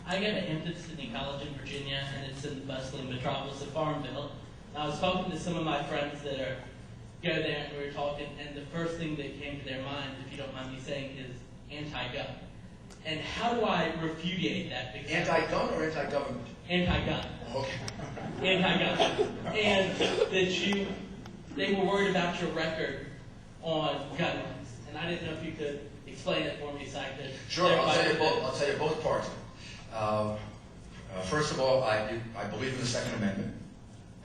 I go to Hampton-Sydney College in Virginia, and it's in the bustling metropolis of Farmville. I was talking to some of my friends that go there, and we were talking, and the first thing that came to their mind, if you don't mind me saying, is anti-gun. And how do I repudiate that? Anti-gun or anti-government? Anti-gun. Okay. Anti-gun. And that they were worried about your record on gun rights. And I didn't know if you could explain it for me so I could... Sure, I'll tell you both parts. First of all, I believe in the Second Amendment.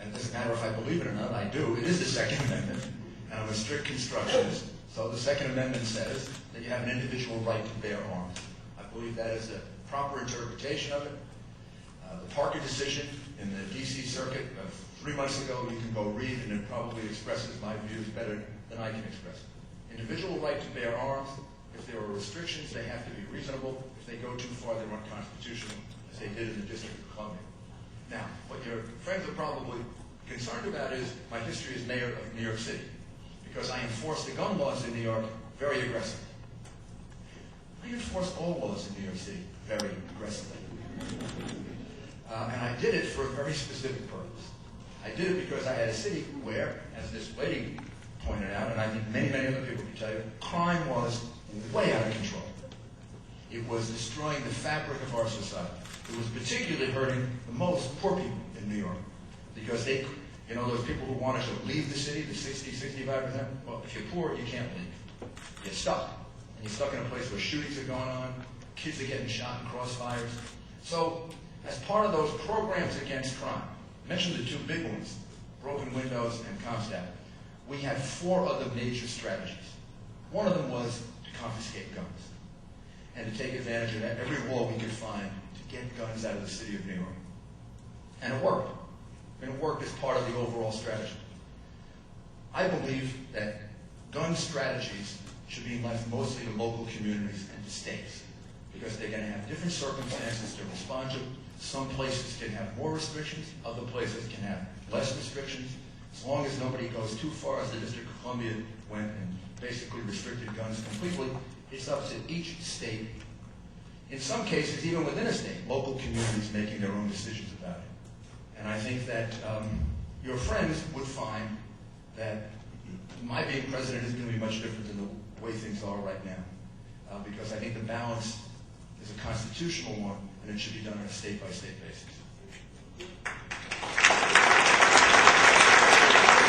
And it doesn't matter if I believe it or not, I do. It is the Second Amendment. And I'm a strict constructionist. So the Second Amendment says that you have an individual right to bear arms. I believe that is a proper interpretation of it. The Parker decision in the D.C. Circuit 3 months ago, you can go read, and it probably expresses my views better than I can express it. Individual right to bear arms. If there are restrictions, they have to be reasonable. If they go too far, they're unconstitutional, as they did in the District of Columbia. Now, what your friends are probably concerned about is my history as mayor of New York City, because I enforced the gun laws in New York very aggressively. I enforced all laws in New York City very aggressively. And I did it for a very specific purpose. I did it because I had a city where, as this lady pointed out, and I think many, many other people can tell you, crime was way out of control. It was destroying the fabric of our society. It was particularly hurting the most poor people in New York, because they, those people who wanted to leave the city, the 65%, well, if you're poor, you can't leave. You're stuck. And you're stuck in a place where shootings are going on, kids are getting shot in crossfires. So, as part of those programs against crime, I mentioned the two big ones, broken windows and CompStat, we had 4 other major strategies. One of them was to confiscate guns and to take advantage of every wall we could find to get guns out of the city of New York. And it worked. And it worked as part of the overall strategy. I believe that gun strategies should be left mostly to local communities and to states, because they're going to have different circumstances to respond to. Some places can have more restrictions, other places can have less restrictions. As long as nobody goes too far, as the District of Columbia went and basically restricted guns completely, it's up to each state. In some cases, even within a state, local communities making their own decisions about it. And I think that your friends would find that my being president isn't going to be much different than the way things are right now. Because I think the balance is a constitutional one, and it should be done on a state-by-state basis.